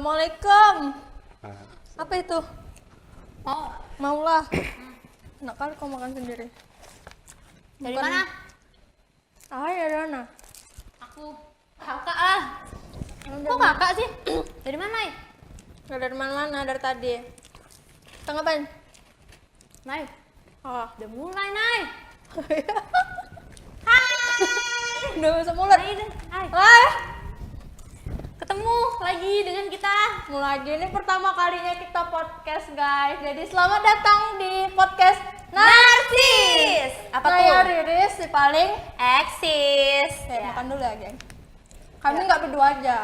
Assalamualaikum. Apa itu? Maulah. Enak kali kau makan sendiri. Dari mana? Dari mana? Aku kakak lah. Kok kakak sih? Dari mana, Mai? Nggak dari mana-mana, dari tadi. Kita ngapain? Mai, Oh. udah mulai, Nay. Udah bisa mulai. Hai. Hai. Ketemu lagi dengan kita. Mulai lagi, ini pertama kalinya kita podcast, guys. Jadi selamat datang di podcast Narsis. Apa tuh? Saya Riris, si paling. Eksis. Makan dulu ya, geng. Kami nggak berdua aja.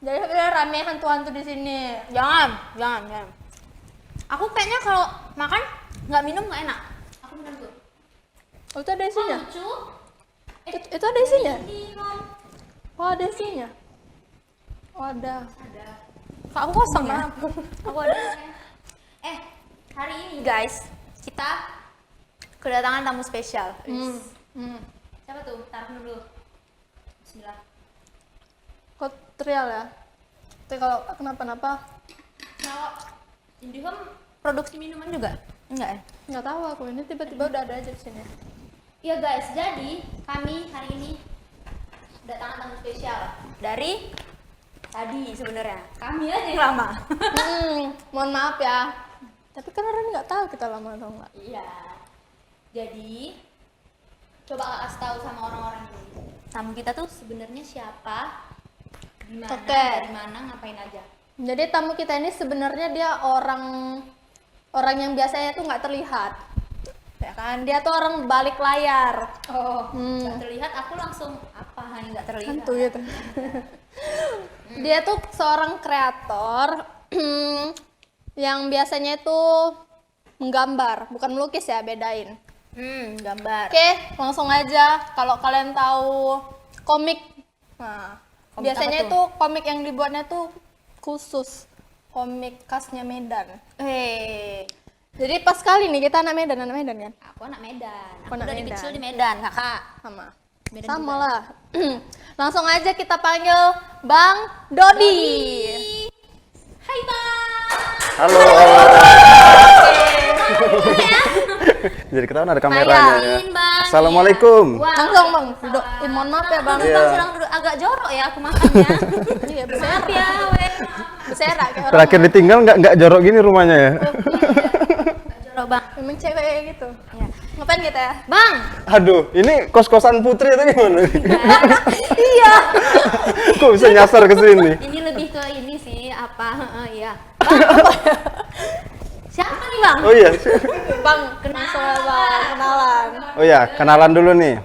Jadi udah rame hantu-hantu di sini. Jangan. Aku kayaknya kalau makan nggak minum nggak enak. Aku minum dulu. Oh, itu ada isinya? Lucu. Itu ada isinya? Ini, Mom. Oh, ada isinya? Oh, ada. Ada. Kak, aku kosong ya? Aku ada. Hari ini guys, kita kedatangan tamu spesial. Siapa tuh? Taruh dulu. Bismillah. Kok trial ya? Tapi kalau kenapa-napa, Kalau IndiHome produksi minuman juga? Enggak ya? nggak tahu aku. Ini tiba-tiba udah ada aja di sini. Iya guys, jadi kami hari ini kedatangan tamu spesial dari tadi sebenarnya. Kami aja yang lama. Mohon maaf ya. Tapi kan orang nggak tahu kita lama atau enggak. Iya. Jadi coba Kak kasih tahu sama orang-orang ini. Tamu kita tuh sebenarnya siapa? Gimana? Oke. Dari mana? Ngapain aja? Jadi tamu kita ini sebenarnya dia orang yang biasanya tuh nggak terlihat. Ya kan? Dia tuh orang balik layar. Oh, nggak terlihat. Aku langsung apa? Hanya nggak terlihat. Hantu gitu. Dia tuh seorang kreator yang biasanya itu menggambar, bukan melukis ya, bedain. Gambar. Oke, langsung aja. Kalau kalian tahu komik, nah, Komik biasanya apa itu komik yang dibuatnya tuh khusus komik khasnya Medan. Jadi pas kali nih kita anak Medan kan? Aku anak Medan. Aku Aku anak dari Medan. kecil di Medan, kakak. Sama. Medan Sama juga. lah. Langsung aja kita panggil Bang Dodi. Hai Bang. Halo. Jadi ketahuan ada kameranya ya. Main, Bang. Assalamualaikum. Wah, Langsung Bang. Duduk. Mohon maaf ya Bang. Iya. Bang sedang duduk agak jorok ya aku makannya. Iya, Maaf ya, weh. beserak kayak orang. Terakhir ditinggal nggak jorok gini rumahnya ya. Jorok Bang. Memang cewek kayak gitu. Ya. Ngapain kita ya? Bang. Aduh, ini kos-kosan Putri atau gimana? Iya. Kok bisa nyasar ke sini? Ini lebih ke ini sih apa? Iya. Bang. Siapa nih Bang? Oh iya. Bang, kenalan. Oh iya, kenalan dulu nih.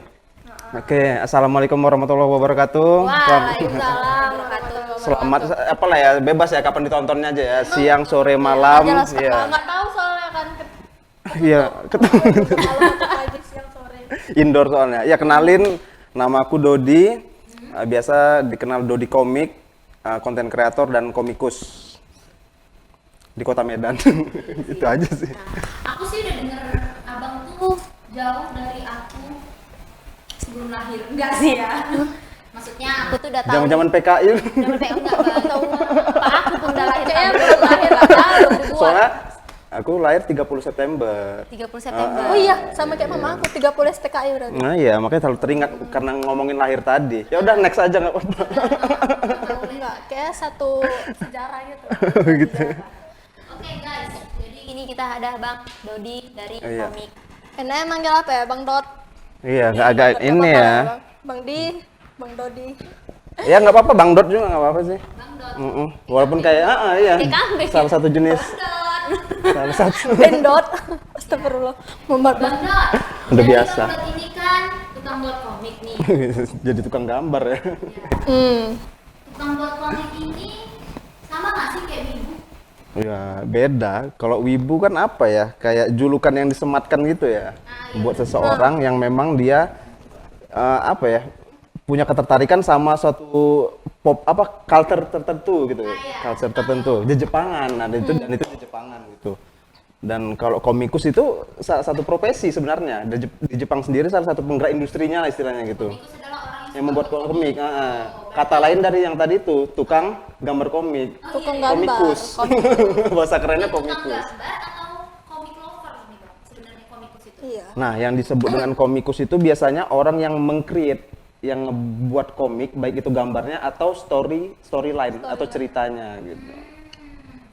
Oke, assalamualaikum warahmatullahi wabarakatuh. Waalaikumsalam warahmatullahi Selamat, apalah ya, bebas ya kapan ditontonnya aja ya, siang, sore, malam. Jelas Iya. nggak tahu soalnya kan Iya, ketemu kalau pagi siang sore. indoor soalnya. Ya kenalin, nama aku Dodi. Biasa dikenal Dodi Komik, konten kreator dan komikus di Kota Medan. Itu aja sih. Aku sih udah denger abang tuh jauh dari aku sebelum lahir. Enggak sih ya. Maksudnya aku tuh udah tahu. Zaman-zaman PKI. Zaman PKI enggak tahu. Pak aku pun udah lahir Kayaknya tahun belum lahir lah. belum dibuat. Soalnya aku lahir 30 September. 30 September. Oh iya, sama kayak mama aku 30 STKI berarti. Nah iya, makanya selalu teringat karena ngomongin lahir tadi. Ya udah next aja nggak apa-apa. Enggak, kayak satu sejarah gitu. Gitu. Oke guys, jadi ini kita ada Bang Dodi dari Iya. komik. Enaknya manggil apa ya, Bang Dot? Iya, nggak agak Nggak ini apa-apa ya. Bang Di, Bang Dodi. Ya nggak apa-apa, Bang Dot juga nggak apa-apa sih. Bang Dot. Walaupun kayak, iya. Kayak kambing. Salah satu jenis. Dot. Salah satu. Bendot. Astagfirullah. Membuat Bang Dot. Udah Jadi biasa. Bang Dot ini kan tukang buat komik nih. Jadi tukang gambar ya. Tukang buat komik ini sama nggak sih kayak Wibu? Ya beda. Kalau wibu kan apa ya? Kayak julukan yang disematkan gitu ya. Buat seseorang yang memang dia apa ya? Punya ketertarikan sama suatu pop apa culture tertentu gitu. Culture tertentu. Di Jepangan. Nah, itu dan itu di Jepangan gitu. Dan kalau komikus itu salah satu profesi sebenarnya. Di Jepang sendiri salah satu penggerak industrinya lah istilahnya gitu. Komikus adalah orang yang membuat komik. Kata lain dari yang tadi itu tukang gambar komik. Tukang gambar. Komikus. Bahasa kerennya Tukang komikus. gambar atau komik lover nih bang? Sebenarnya komikus itu. Iya. Nah, yang disebut dengan komikus itu biasanya orang yang meng-create, yang ngebuat komik, baik itu gambarnya atau storyline atau ceritanya gitu.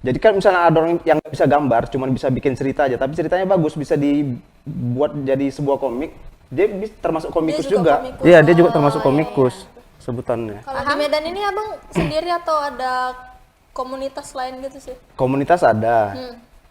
Jadi kan misalnya ada orang yang nggak bisa gambar, cuma bisa bikin cerita aja, tapi ceritanya bagus, bisa dibuat jadi sebuah komik, dia termasuk komikus Dia juga juga. komikus. Iya, dia juga termasuk Oh, komikus sebutannya. Kalau di Medan ini abang sendiri atau ada komunitas lain gitu sih? Komunitas ada.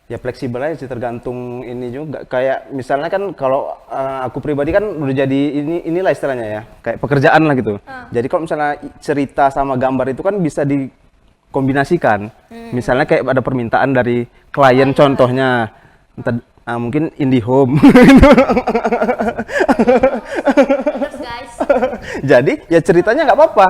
Ya fleksibel aja sih, tergantung ini juga. Kayak misalnya kan kalau aku pribadi kan udah jadi inilah istilahnya ya, kayak pekerjaan lah gitu. Jadi kalau misalnya cerita sama gambar itu kan bisa dikombinasikan. Misalnya kayak ada permintaan dari klien contohnya, mungkin IndiHome. Terus guys, Jadi ya ceritanya nggak apa-apa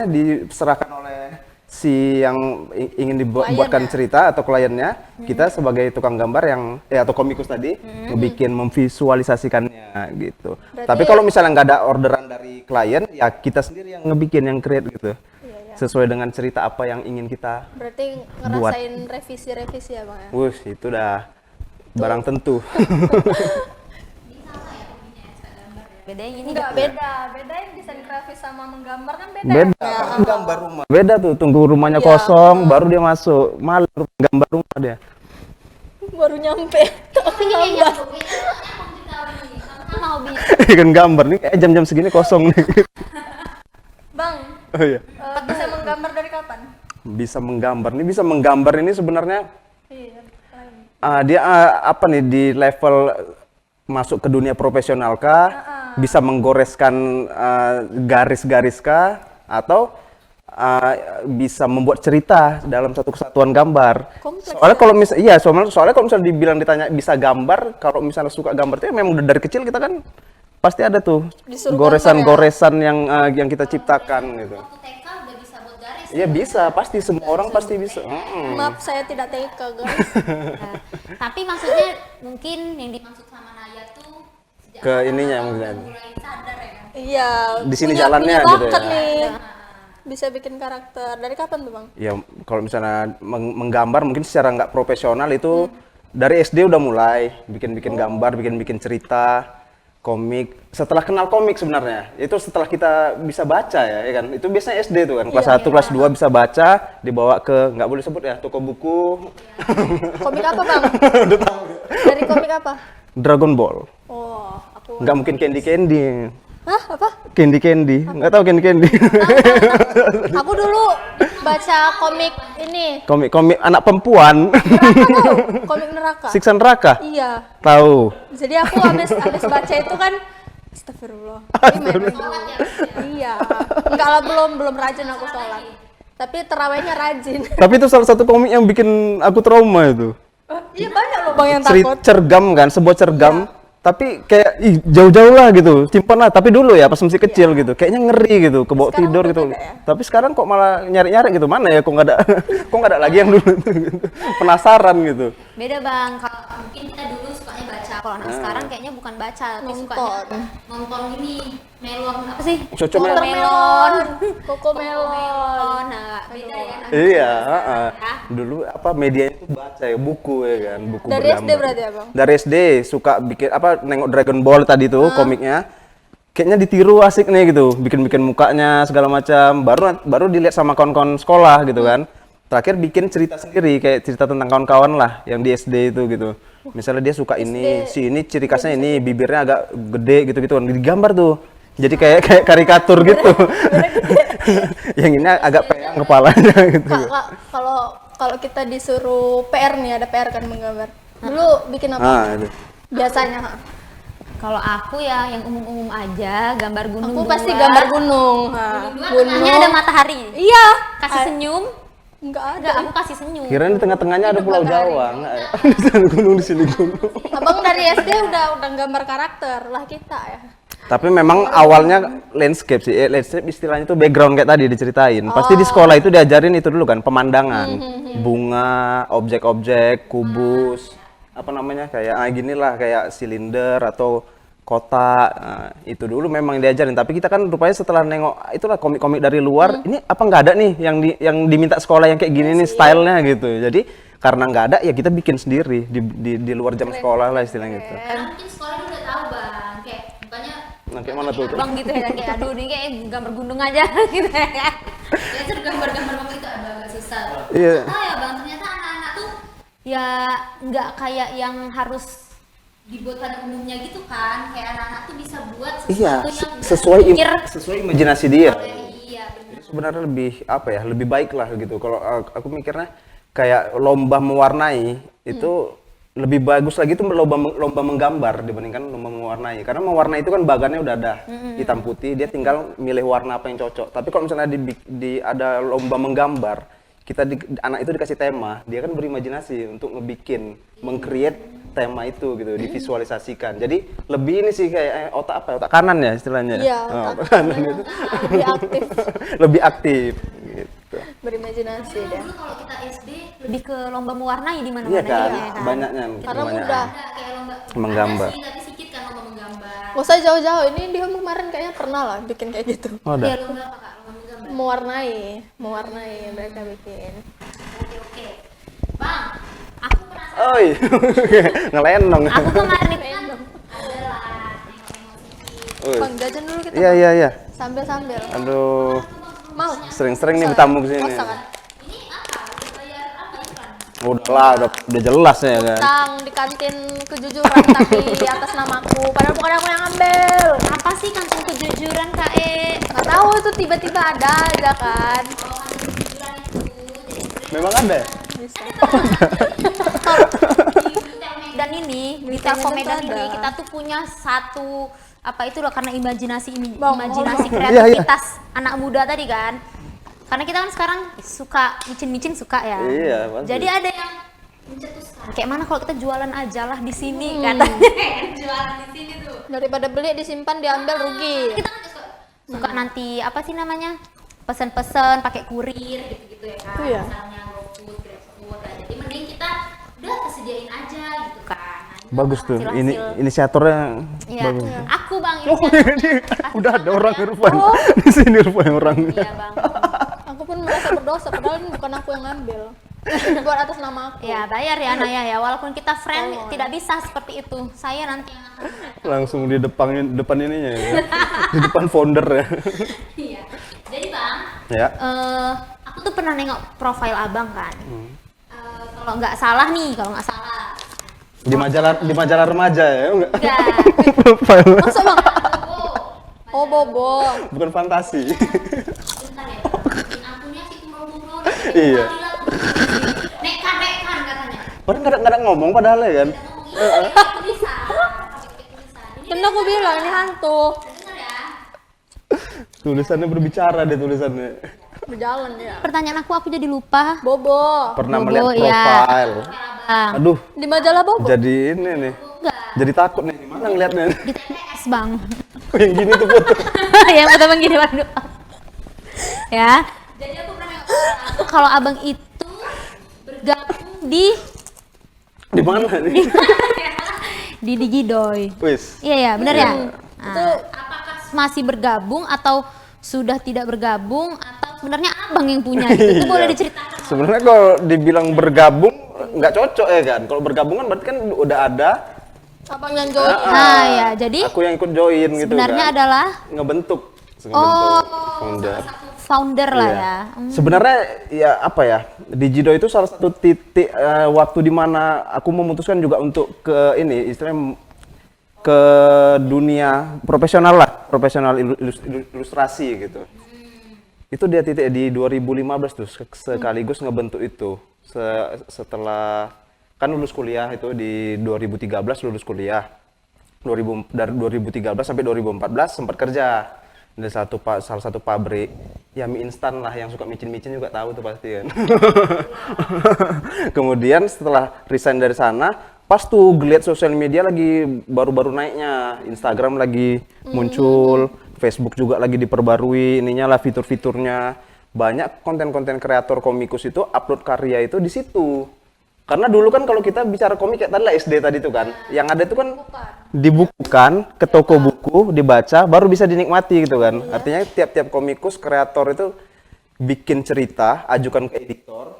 diserahkan oleh si yang ingin dibuatkan cerita atau kliennya, kita sebagai tukang gambar yang atau komikus tadi ngebikin memvisualisasikannya gitu. Tapi kalau misalnya nggak ada orderan dari klien, ya kita sendiri yang ngebikin, yang create gitu. Sesuai dengan cerita apa yang ingin kita. Berarti ngerasain revisi-revisi ya bang ya? Wush, itu dah barang tentu. bedanya ini Enggak, beda yang desain grafis sama menggambar kan beda. Beda, gambar rumah. Beda tuh, tunggu rumahnya kosong, baru dia masuk. Malu gambar rumah dia. Baru nyampe. tapi ini yang hobi kita ini sama hobi. Kan gambar nih, jam-jam segini kosong nih. Bang, Oh iya. bisa menggambar dari kapan? Bisa menggambar ini sebenarnya Iya. dia apa nih, di level masuk ke dunia profesional kah? Bisa menggoreskan garis-garis kah? Atau bisa membuat cerita dalam satu kesatuan gambar. Kompleks Soalnya kalau soalnya kalau misalnya ditanya bisa gambar, kalau misalnya suka gambar itu memang dari kecil kita kan pasti ada tuh Disuruh goresan-goresan yang kita ciptakan gitu. Waktu TK udah bisa buat garis. Iya bisa, pasti semua orang pasti bisa. Maaf saya tidak TK guys. Nah, tapi maksudnya mungkin yang dimaksud sama Naya tuh sejak Ke ininya mungkin. mulai sadar ya kan. Iya. Di sini punya jalannya bakat gitu ya. nih. Bisa bikin karakter. Dari kapan tuh bang? Ya kalau misalnya menggambar mungkin secara nggak profesional itu dari SD udah mulai bikin-bikin gambar, bikin-bikin cerita, komik. Setelah kenal komik sebenarnya, itu setelah kita bisa baca ya kan. Itu biasanya SD tuh kan, kelas 1, kelas 2 bisa baca, dibawa ke, nggak boleh sebut ya, toko buku. Komik apa bang? Udah tahu. Dari komik apa? Dragon Ball. Oh, aku. Nggak mungkin Candy. Hah? Apa? Candy. Nggak tahu Candy. Aku dulu baca komik ini. Komik anak perempuan. Komik neraka. Siksa neraka. Iya. Tahu. Jadi aku habis baca itu kan, astagfirullah. Ini main dulu. Iya. Enggak lah, belum rajin aku sholat. Tapi terawihnya rajin. Tapi itu salah satu komik yang bikin aku trauma itu. Iya banyak loh bang yang takut. Cergam kan, sebuah cergam. Tapi kayak jauh-jauh lah gitu, simpan lah. Tapi dulu ya pas masih kecil gitu, kayaknya ngeri gitu, kebawa Sekarang tidur udah gitu. beda ya? Tapi sekarang kok malah nyari-nyari gitu, mana ya? Kok nggak ada, kok nggak ada lagi yang dulu itu, gitu. Penasaran gitu. Beda bang, kalau mungkin kita dulu sukanya baca, kalau anak sekarang kayaknya bukan baca, tapi sukanya nonton ini melon apa sih? Cocok melon. Melon, Koko melon. nah beda ya. Iya, dulu apa medianya itu baca ya, buku ya kan, buku Dari bergambar. SD berarti ya bang? Dari SD suka bikin apa, nengok Dragon Ball tadi tuh komiknya. Kayaknya ditiru asik nih gitu, bikin-bikin mukanya segala macam. Baru dilihat sama kawan-kawan sekolah gitu kan. Terakhir bikin cerita sendiri, kayak cerita tentang kawan-kawan lah yang di SD itu gitu. Misalnya dia suka ini, si ini ciri khasnya ini, bibirnya agak gede gitu-gitu kan, digambar tuh. Jadi kayak karikatur gitu. Yang ini agak peyang kepalanya gitu. Kak, kalau kita disuruh PR nih, ada PR kan menggambar. Dulu bikin apa? Itu. Biasanya. Kalau aku ya yang umum-umum aja, gambar gunung. Aku pasti dua. gambar gunung. Tengahnya ada matahari. Iya. Kasih senyum. Enggak ada. Enggak, aku kasih senyum. Kirain di tengah-tengahnya ada Pulau Jawa. Nggak ya? Di sana gunung, di sini gunung. Abang dari SD udah gambar karakter lah kita ya. Tapi memang awalnya landscape sih. Landscape istilahnya itu background kayak tadi diceritain. Pasti di sekolah itu diajarin itu dulu kan, pemandangan. Bunga, objek-objek, kubus, apa namanya, kayak gini lah, kayak silinder atau kotak. Nah, itu dulu memang diajarin, tapi kita kan rupanya setelah nengok itulah komik-komik dari luar, ini apa nggak ada nih yang diminta sekolah yang kayak gini nih stylenya gitu. Jadi karena nggak ada ya kita bikin sendiri di luar jam sekolah lah istilahnya gitu. Karena mungkin sekolah dia udah tahu bang, kayak bukannya Nah, kayak mana tuh? bang gitu ya, kayak aduh ini kayak gambar gunung aja gitu ya kan. Ya terus gambar-gambar bang itu agak susah. Iya. Oh ya bang, ternyata anak-anak tuh ya nggak kayak yang harus dibuat pada umumnya gitu kan, kayak anak-anak tuh bisa buat Iya, sesuatu yang nggak sesuai pikir. sesuai imajinasi dia. Iya benar. Sebenarnya lebih apa ya, lebih baik lah gitu. Kalau aku mikirnya kayak lomba mewarnai itu lebih bagus lagi itu lomba menggambar dibandingkan lomba mewarnai. Karena mewarnai itu kan bagannya udah ada hitam putih, dia tinggal milih warna apa yang cocok. Tapi kalau misalnya ada lomba menggambar, anak itu dikasih tema, dia kan berimajinasi untuk ngebikin, meng-create tema itu gitu, divisualisasikan. Jadi lebih ini sih kayak otak apa? Otak kanan ya istilahnya. Iya, Otak kanan itu. lebih aktif Lebih aktif gitu. berimajinasi deh. Dulu kalau kita SD lebih ke lomba mewarnai di mana-mana Iya kan, ya kan. banyaknya. Karena banyak. mudah. Ada kayak lomba Menggambar. ada sih, tapi sedikit kan lomba menggambar. Gak usah jauh-jauh, ini dia kemarin kayaknya pernah lah bikin kayak gitu. Oh, Iya ada. lomba apa kak? Lomba menggambar. Mewarnai mereka bikin. Oke. Bang, aku penasaran. Oi, ngelenong. Aku kemarin itu kan adalah nengok-nengok Oi. Bang, jajan dulu kita. Iya, iya, iya. Sambil-sambil. Aduh, Mau? sering-sering nih bertamu ke sini. Masa kan? ini apa? Bayar apa iklan? Udah lah, udah jelas ya kan. Tang di kantin kejujuran tapi di atas namaku. Padahal bukan aku yang ngambil. Apa sih kantung kejujuran kak E? Nggak tahu itu tiba-tiba ada aja kan. Kalau kantung kejujuran itu jadi Memang ada. Bisa. di Medan ini, di Telkom Telkom Medan tuh ini ada. kita tuh punya satu apa itu loh, karena imajinasi Bang, imajinasi ngomong. kreativitas anak muda tadi kan. Karena kita kan sekarang suka micin-micin suka ya. Iya, pasti. Jadi ada yang mencetuskan kayak mana kalau kita jualan aja lah di sini katanya. Jualan di sini tuh. Daripada beli disimpan diambil rugi. Kita kan suka nanti apa sih namanya? Pesen-pesen pakai kurir gitu-gitu ya kan. Iya. Misalnya GoFood, GrabFood. Nah, jadi mending kita udah tersediain aja gitu kan. Nah, Bagus tuh. hasil-hasil. Ini inisiatornya Iya. bagus. Aku bang Oh, ini udah ada orang rupanya. Di sini rupanya orangnya. Iya bang. Aku pun merasa berdosa padahal ini bukan aku yang ngambil. Buat atas nama aku. Ya bayar ya Naya ya. Walaupun kita friend Tolong. tidak bisa seperti itu. Saya nanti yang akan. Langsung di depan ininya ya. Di depan founder ya. Iya. Jadi bang, Ya. aku tuh pernah nengok profil abang kan. Kalau nggak salah nih, kalau nggak salah. Di majalah remaja ya, enggak? Enggak. Profile. Masa bang? Oh, Oh bobo. Bukan fantasi. bentar ya. Bikin akunnya sih kumrung-kumrung. Iya. Nekan katanya. Orang nggak ada ngomong padahal ya kan. Iya, tulisan. Ini Kan aku bilang ini hantu. dengar ya. Tulisannya berbicara deh tulisannya. Berjalan ya. Pertanyaan aku jadi lupa. Bobo. Pernah Bobo, melihat iya. profile. Bang. Aduh, Di majalah bobo. jadi ini nih. Enggak. Jadi takut nih. Gimana ngeliatnya? Di TPS bang. Yang gini tuh foto. Ya foto bang gini waduh. Ya. Jadi aku pernah nengok kalau abang itu bergabung Di mana nih? di Digidoy. Wis. Iya ya, benar ya. Itu Apakah masih bergabung atau sudah tidak bergabung atau sebenarnya abang yang punya gitu? Itu boleh diceritakan. Sebenarnya kalau dibilang bergabung nggak cocok ya kan. Kalau bergabung kan berarti kan udah ada. abang yang join. Nah ya, jadi Aku yang ikut join gitu sebenarnya kan. adalah Ngebentuk. oh Founder. founder lah Iya. ya. Sebenarnya ya apa ya, Digido itu salah satu titik waktu di mana aku memutuskan juga untuk ke ini istilahnya ke dunia profesional lah, profesional ilustrasi gitu. Itu dia titik di 2015 tuh sekaligus ngebentuk itu. Setelah kan lulus kuliah itu di 2013 lulus kuliah. Dari 2013 sampai 2014 sempat kerja di salah satu pabrik ya mie instan lah, yang suka micin-micin juga tahu tuh pasti kan. Kemudian setelah resign dari sana, pas tuh ngeliat sosial media lagi baru-baru naiknya, Instagram lagi muncul, Facebook juga lagi diperbarui ininya lah, fitur-fiturnya. Banyak konten-konten kreator komikus itu upload karya itu di situ. Karena dulu kan kalau kita bicara komik kayak tadi lah SD tadi tuh kan, yang ada itu kan dibukukan ke toko buku, dibaca, baru bisa dinikmati gitu kan. Artinya tiap-tiap komikus, kreator itu bikin cerita, ajukan ke editor,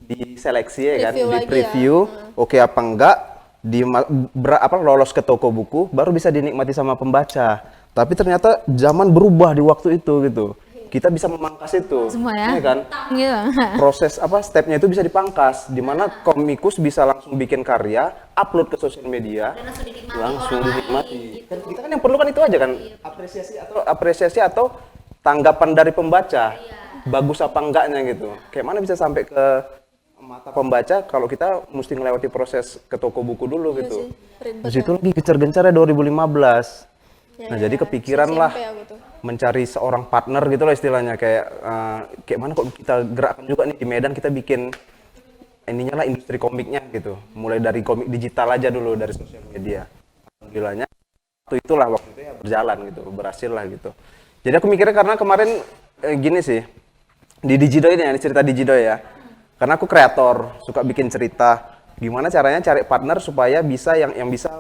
diseleksi ya kan, Review di lagi preview, oke apa enggak, lolos ke toko buku, baru bisa dinikmati sama pembaca. Tapi ternyata zaman berubah di waktu itu gitu. Kita bisa memangkas itu, Semua ya? kan? Gitu. Proses stepnya itu bisa dipangkas, di mana komikus bisa langsung bikin karya, upload ke sosial media, Dan langsung dinikmati langsung orang dinikmati. lain, gitu. Kan kita kan yang perlu kan itu aja kan, apresiasi atau tanggapan dari pembaca, bagus apa enggaknya gitu. Kayak mana bisa sampai ke mata pembaca kalau kita mesti melewati proses ke toko buku dulu Iya gitu. sih, ribet Di situ lagi gencar-gencarnya 2015. Ya, Nah, jadi kepikiran lah SMP aku tuh. mencari seorang partner gitu lah istilahnya, kayak kayak mana kok kita gerakkan juga nih di Medan, kita bikin ininya lah industri komiknya gitu. Mulai dari komik digital aja dulu dari sosial media. Alhamdulillahnya waktu itu ya berjalan gitu, berhasil lah gitu. Jadi aku mikirnya karena kemarin gini sih, di Digidoy ini ya, ini cerita Digidoy ya. Karena aku kreator, suka bikin cerita. Gimana caranya cari partner supaya bisa yang bisa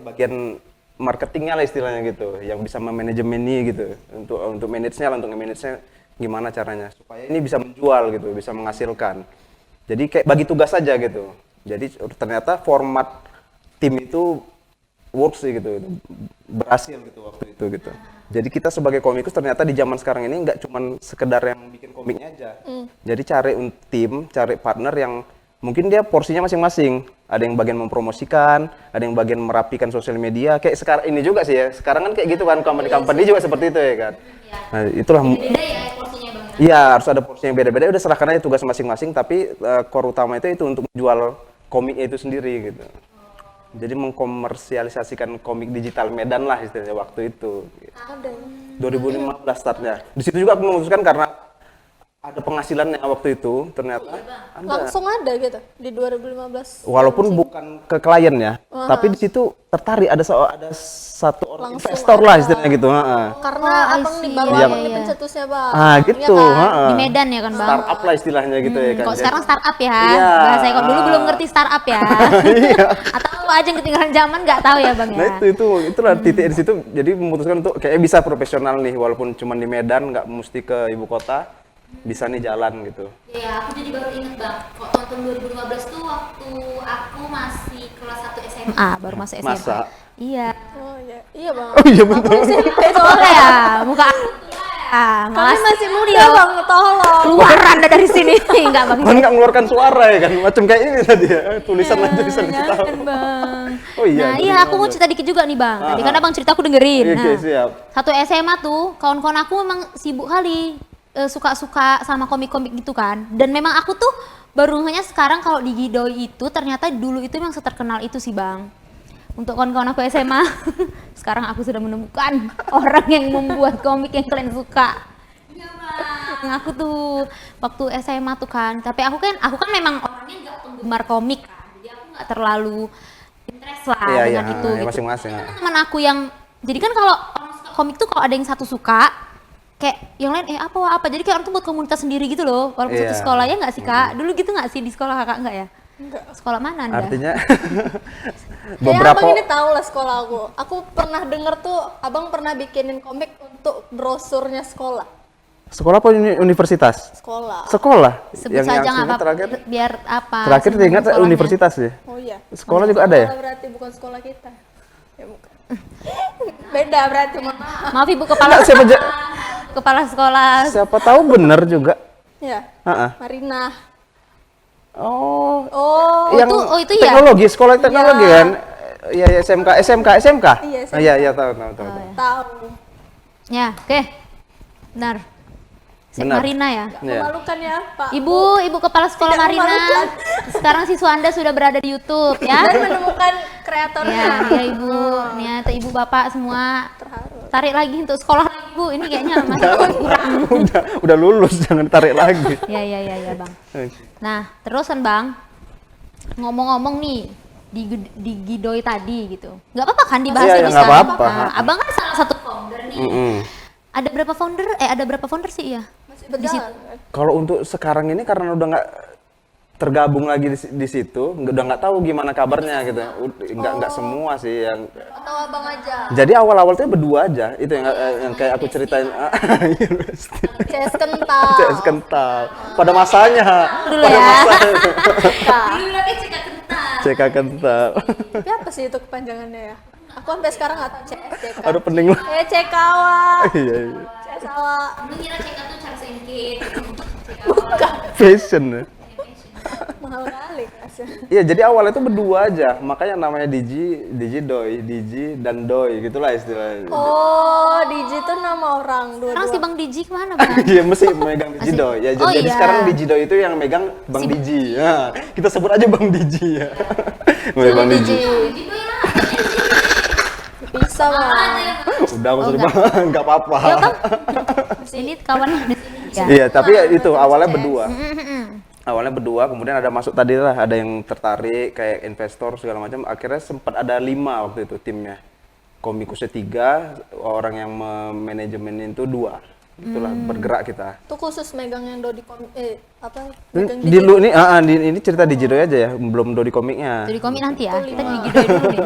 bagian marketingnya lah istilahnya gitu, yang bisa memanajemen ini gitu, untuk manage-nya lah, untuk nge-manage-nya gimana caranya supaya ini bisa menjual gitu, bisa menghasilkan. Jadi kayak bagi tugas saja gitu. Jadi ternyata format tim itu works sih gitu, berhasil gitu waktu itu gitu. Jadi kita sebagai komikus ternyata di zaman sekarang ini nggak cuman sekedar yang bikin komiknya aja. Jadi cari tim, cari partner yang mungkin dia porsinya masing-masing. Ada yang bagian mempromosikan, ada yang bagian merapikan sosial media. Kayak sekarang ini juga sih ya. Sekarang kan kayak gitu kan, company juga seperti itu ya kan. Nah, itulah. Beda ya porsinya Bang. Iya, harus ada porsinya yang beda-beda. Udah serahkan aja tugas masing-masing, tapi core utama itu untuk menjual komiknya itu sendiri gitu. Jadi mengkomersialisasikan komik digital Medan lah istilahnya waktu itu. Gitu. 2015 startnya. Di situ juga aku memutuskan karena ada penghasilannya waktu itu ternyata. Langsung ada gitu di 2015. Walaupun bukan ke klien ya, tapi di situ tertarik ada satu orang Langsung investor lah istilahnya gitu. Karena I abang nih see. baru Iya. abang nih pencetusnya bang. Gitu. Iya kan? Di Medan ya kan Bang? Startup lah istilahnya gitu ya kan. Kok sekarang startup ya? Iya. Bahasanya kok dulu belum ngerti startup ya? Atau lu aja yang ketinggalan zaman nggak tahu ya Bang ya? Nah itulah titik di situ. Jadi memutuskan untuk kayaknya bisa profesional nih, walaupun cuma di Medan, nggak mesti ke ibu kota, bisa nih jalan gitu. Ya, aku jadi baru inget Bang, kok tahun 2015 tuh waktu aku masih kelas 1 SMA, baru masuk SMA. Masa? Iya. Oh iya bang. Oh iya betul. Soalnya ya, muka aku Kami masih muda bang, tolong. keluar Anda dari sini. Enggak Bang. Kan nggak mengeluarkan suara ya kan, macam kayak ini tadi ya, tulisan tulisan kita. Jangan Bang. Oh iya. Nah iya, aku mau cerita dikit juga nih Bang. Tadi kan Abang cerita aku dengerin. Oke, Nah, siap. satu SMA tuh, kawan-kawan aku memang sibuk kali. Suka-suka sama komik-komik gitu kan. Dan memang aku tuh baru hanya sekarang kalau di Gidoy itu ternyata dulu itu memang seterkenal itu sih Bang. Untuk kawan-kawan aku SMA, sekarang aku sudah menemukan orang yang membuat komik yang kalian suka. Iya Bang. Aku tuh waktu SMA tuh kan, tapi aku kan memang orangnya nggak penggemar komik kan. Jadi aku nggak terlalu interest lah dengan itu ya, gitu. masing-masing. Teman aku yang, jadi kan kalau orang suka komik tuh kalau ada yang satu suka, kayak yang lain apa jadi kayak orang tuh buat komunitas sendiri gitu loh, walaupun satu Iya. sekolah ya nggak sih Kak? Dulu gitu nggak sih di sekolah Kakak nggak ya? Enggak. Sekolah mana Anda? Artinya Kayaknya beberapa abang ini tahu lah sekolah aku. Aku pernah denger tuh abang pernah bikinin komik untuk brosurnya sekolah. sekolah apa universitas? Sekolah. Sekolah. Sebut saja nggak ingat apa-apa, terakhir. biar apa? Terakhir sebut ingat sekolahnya. universitas ya. Oh iya. Sekolah juga ada ya? Sekolah berarti bukan sekolah kita. Ya bukan. Beda berarti mohon maaf. Maaf Ibu kepala kepala sekolah. Siapa tahu bener juga. Ya. Heeh. Marina. Oh, Oh. itu ya? teknologi, sekolah teknologi kan? Iya, ya, SMK. Iya, SMK. Iya, tahu. Tahu. Ya, oke. Benar. Benar. Marina ya. Iya. Memalukan ya Pak. Ibu kepala sekolah Tidak Marina. memalukan. Sekarang siswa Anda sudah berada di YouTube ya. Dan menemukan kreatornya. Ya Ibu, nih Ibu Bapak semua Terharu. tarik lagi untuk sekolah lagi Bu. Ini kayaknya masih kurang. udah lulus, jangan tarik lagi. Ya Bang. Nah, terus kan Bang, ngomong-ngomong nih di Gidoy tadi gitu. Nggak apa-apa kan dibahas Iya, ini nggak sekarang? apa-apa. Nah, Abang kan salah satu founder nih. Ada berapa founder? Ada berapa founder sih ya? Masih berjalan. kan? Kalau untuk sekarang ini karena udah nggak tergabung lagi di situ, udah nggak tahu gimana kabarnya gitu. Nggak semua sih yang. Atau abang aja? Jadi awal-awal tuh berdua aja, itu yang kayak aku ceritain. CS kental. CS kental. Pada masanya. Dulu Pada ya. masanya. Dulu berarti CK kental. CK kental. Tapi apa sih itu kepanjangannya ya? Aku sampai sekarang nggak tahu CS CK. Aduh pening lah. CK awak. Iya. CS awak. Mengira CK tuh Charles and Kate. Fashion ya. Mahal kali kasnya. Iya, jadi awalnya itu berdua aja, makanya namanya Digi Doi, Digi dan Doi, gitulah istilahnya. Oh, Digi itu nama orang Sekarang si dua-dua. Bang Diji kemana Bang? Iya, mesti megang Digi Doi. Ya, Oh, jadi iya. sekarang Digi Doi itu yang megang Bang Digi. Ya, kita sebut aja Bang Digi ya. Mulai Bang Digi. Bisa bang. Udah maksudnya enggak. Bang, nggak apa-apa. Ya Bang, ini kawan di sini ya. Iya, tapi ya itu awalnya berdua. Awalnya berdua, kemudian ada masuk tadi lah, ada yang tertarik kayak investor segala macam. Akhirnya sempat ada 5 waktu itu timnya. Komikusnya 3, orang yang manajemen itu 2. Itulah bergerak kita. Itu khusus megang yang Dodi apa? Ini Megang di lu nih, ini cerita di Jidoy aja ya, belum Dodi komiknya. Jadi komik nanti ya. Kita digidoin dulu nih.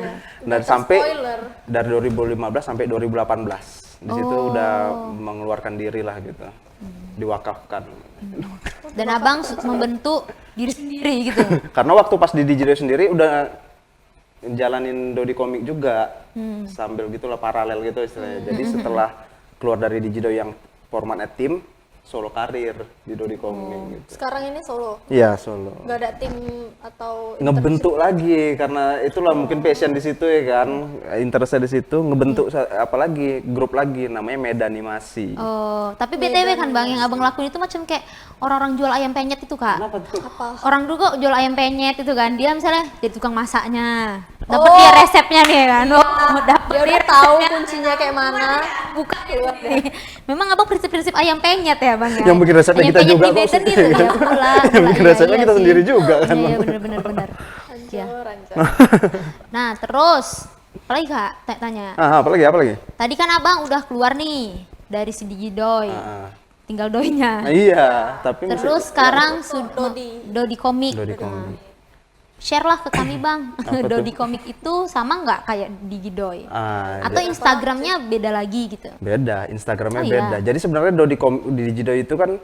Nah. Dan sampai spoiler. dari 2015 sampai 2018. Di situ udah mengeluarkan diri lah gitu. Diwakafkan. Dan Abang membentuk diri sendiri gitu. Karena waktu pas di Jidoy sendiri udah jalanin Dodi komik juga. Sambil gitulah paralel gitu istilahnya. Jadi setelah keluar dari Digidoy yang formatnya tim, solo karir di Dodi komik gitu. Sekarang ini solo. Iya, solo. Nggak ada tim atau Ngebentuk lagi karena itulah mungkin passion di situ ya kan, interestnya di situ, ngebentuk apalagi grup lagi namanya Medan Animasi. Oh, tapi BTW kan Bang, yang Abang lakuin itu macam kayak orang-orang jual ayam penyet itu Kak. Kenapa tuh? apa? Orang dulu kok jual ayam penyet itu kan, dia misalnya jadi tukang masaknya. Dapat dia resepnya nih kan. Dapat Dia udah tahu kuncinya kayak mana. bukan nih. Memang Abang prinsip-prinsip ayam penyet ya Bang ya. Yang bikin resepnya Ayam kita penyet juga di kok. Medan gitu ya pula. Yang bikin resepnya kita sendiri juga kan. Iya benar benar. Iya. Hancur. Nah, terus apalagi Kak tanya. Apalagi? Tadi kan Abang udah keluar nih dari si Digidoy. Tinggal doinya. Iya, tapi Terus sekarang sudah Dodi. Dodi komik. Dodi komik. Share lah ke kami Bang. Apa tuh? Dodi komik itu sama nggak kayak Digidoy? Atau Jadi- Instagramnya beda lagi gitu? beda, Instagramnya Oh, iya. beda. Jadi sebenarnya di Digidoy itu kan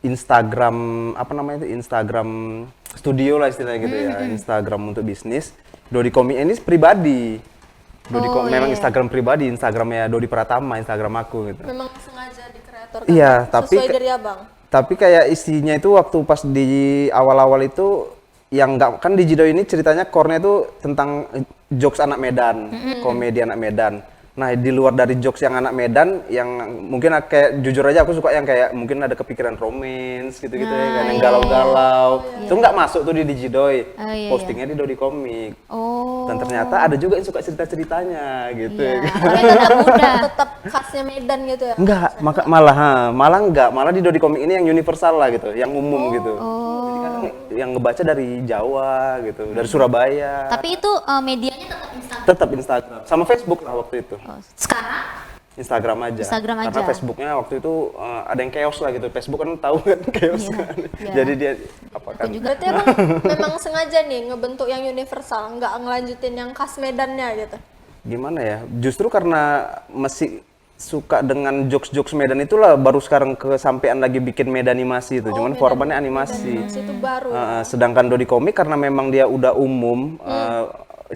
Instagram apa namanya itu Instagram studio lah istilahnya gitu ya, Instagram untuk bisnis. Dodi komik ini pribadi. Memang iya. Instagram pribadi, Instagramnya Dodi Pratama, Instagram aku gitu. Memang sengaja di kreator kan? Iya, tapi sesuai dari abang. Tapi kayak isinya itu waktu pas di awal-awal itu yang nggak kan di Jidoy ini ceritanya core-nya itu tentang jokes anak Medan, komedi anak Medan. Nah, di luar dari jokes yang anak Medan, yang mungkin kayak jujur aja aku suka yang kayak mungkin ada kepikiran romance gitu-gitu ya kan, yang galau-galau. Itu nggak masuk tuh di Digidoy. Oh, iya, Postingnya di Dodi Komik. Oh. Dan ternyata ada juga yang suka cerita-ceritanya gitu ya Iya. kan. Oleh anak muda. Tetap khasnya Medan gitu ya. Enggak, malah enggak, malah di Dodi Komik ini yang universal lah gitu, yang umum gitu. Jadi kan yang ngebaca dari Jawa gitu, dari Surabaya. Tapi itu medianya tetap Instagram. Tetap Instagram, sama Facebook lah waktu itu. Oh, sekarang? Instagram aja. Instagram Karena aja. Facebooknya waktu itu ada yang chaos lah gitu. Facebook kan tahu kan chaos Iya, kan. iya. Jadi dia apa kan? Berarti abang memang sengaja nih ngebentuk yang universal, nggak ngelanjutin yang khas Medannya gitu. Gimana ya? Justru karena masih suka dengan jokes-jokes Medan itulah baru sekarang kesampaian lagi bikin Medanimasi itu. Cuman formatnya animasi. Itu baru. Sedangkan Dodi Komik karena memang dia udah umum,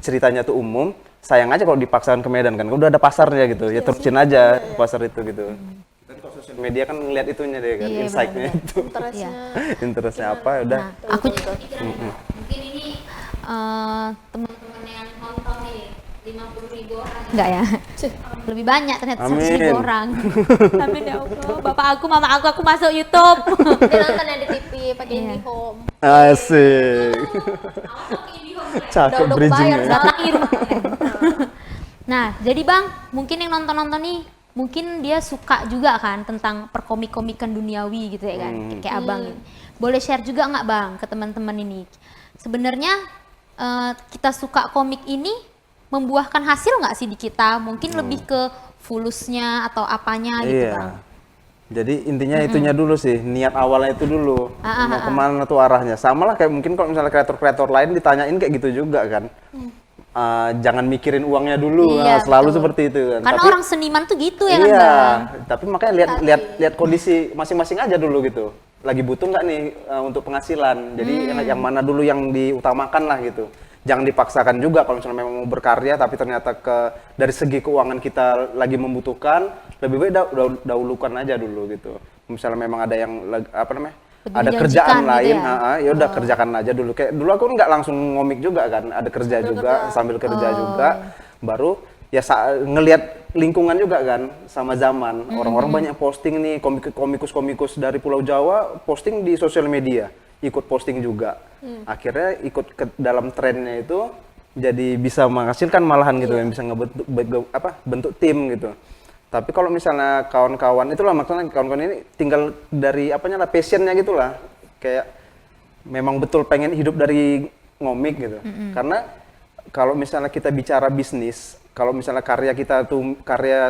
ceritanya tuh umum, sayang aja kalau dipaksakan ke Medan kan, udah ada pasarnya gitu, ya terusin aja pasar itu gitu. Kita kalau sosial media kan ngeliat itunya deh kan, Iya, insight-nya itu, Interestnya. interestnya apa, ya udah. Nah, aku juga pikiran mungkin ini teman-teman yang nonton nih 50.000 orang. Enggak ya? Lebih banyak ternyata 100.000 Amin. orang. Amin ya Allah. Bapak aku, mama aku masuk YouTube. Dia nonton yang di TV pakai Iya. IndiHome. Asik. Cakep Udah bridging kebayar, ya. Datang di rumah. Nah, jadi Bang, mungkin yang nonton-nonton nih mungkin dia suka juga kan tentang perkomik-komikan duniawi gitu ya kan, kayak Abang ini. Boleh share juga nggak Bang ke teman-teman ini? Sebenarnya kita suka komik ini membuahkan hasil nggak sih di kita? Mungkin lebih ke fulusnya atau apanya gitu Iya. Bang. Jadi intinya itunya dulu sih, niat awalnya itu dulu. Mau kemana tuh arahnya. Sama lah kayak mungkin kalau misalnya kreator-kreator lain ditanyain kayak gitu juga kan. Jangan mikirin uangnya dulu, Iya, selalu betul. seperti itu kan. Karena Tapi orang seniman tuh gitu ya kan iya, Bang? tapi makanya lihat kondisi masing-masing aja dulu gitu. Lagi butuh nggak nih untuk penghasilan. Jadi yang mana dulu yang diutamakan lah gitu. Jangan dipaksakan juga kalau misalnya memang mau berkarya tapi ternyata dari segi keuangan kita lagi membutuhkan, lebih baik dahulukan aja dulu gitu. Misalnya memang ada yang apa namanya? Lebih Ada menjanjikan kerjaan gitu lain, ya? ya udah kerjakan aja dulu. Kayak dulu aku nggak langsung ngomik juga kan, ada kerja juga sambil kerja juga, baru ya ngelihat lingkungan juga kan sama zaman. Orang-orang banyak posting nih komikus-komikus dari Pulau Jawa posting di sosial media, ikut posting juga. Akhirnya ikut ke dalam trennya itu jadi bisa menghasilkan malahan gitu yang bisa bentuk tim gitu. Tapi kalau misalnya kawan-kawan itulah maksudnya kawan-kawan ini tinggal dari passionnya gitulah, kayak memang betul pengen hidup dari ngomik gitu. Karena kalau misalnya kita bicara bisnis, kalau misalnya karya kita tuh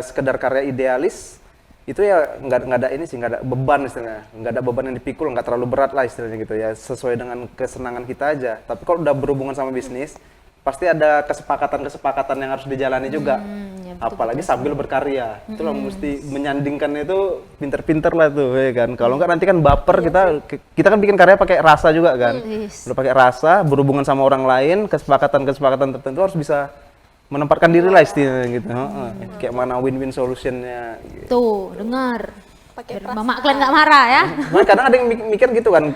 sekedar karya idealis, itu ya nggak ada ini sih, nggak ada beban istilahnya, nggak ada beban yang dipikul, nggak terlalu berat lah istilahnya gitu ya, sesuai dengan kesenangan kita aja. Tapi kalau udah berhubungan sama bisnis, pasti ada kesepakatan yang harus dijalani juga. Ya, Apalagi sambil berkarya, itulah mesti menyandingkan itu pinter-pinter lah tuh, ya kan. Kalau nggak nanti kan baper, kita kan bikin karya pakai rasa juga kan. Udah pakai rasa, berhubungan sama orang lain, kesepakatan tertentu harus bisa menempatkan diri lah istilahnya gitu. Kayak mana win-win solutionnya. Gitu. Tuh, dengar. Pakai Biar Mama kalian nggak marah ya. Nah, kadang ada yang mikir gitu kan,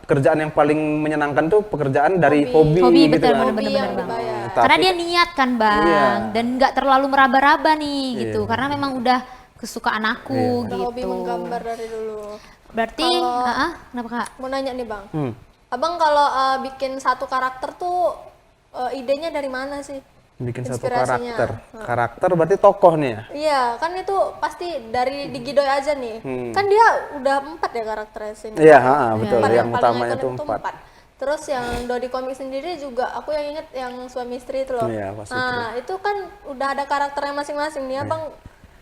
kerjaan yang paling menyenangkan tuh pekerjaan dari hobi Hobi, gitu betul, kan. Hobi yang Bang. dibayar. Karena dia niat kan Bang, Iya. dan nggak terlalu meraba-raba nih gitu. Karena memang udah kesukaan aku Udah gitu. hobi menggambar dari dulu. Berarti, kenapa Kak? Mau nanya nih Bang, Abang kalau bikin satu karakter tuh idenya dari mana sih? Bikin satu Inspirasinya. karakter berarti tokoh nih ya. Iya, kan itu pasti dari Digidoy aja nih. Kan dia udah 4 ya karakternya sini. Iya, betul. Empat Yang paling utamanya ikonik tuh 4. Terus yang Dodi Komik sendiri juga aku yang inget yang suami istri itu loh. Iya, Pak Sutri. Nah, itu kan udah ada karakternya masing-masing nih. Abang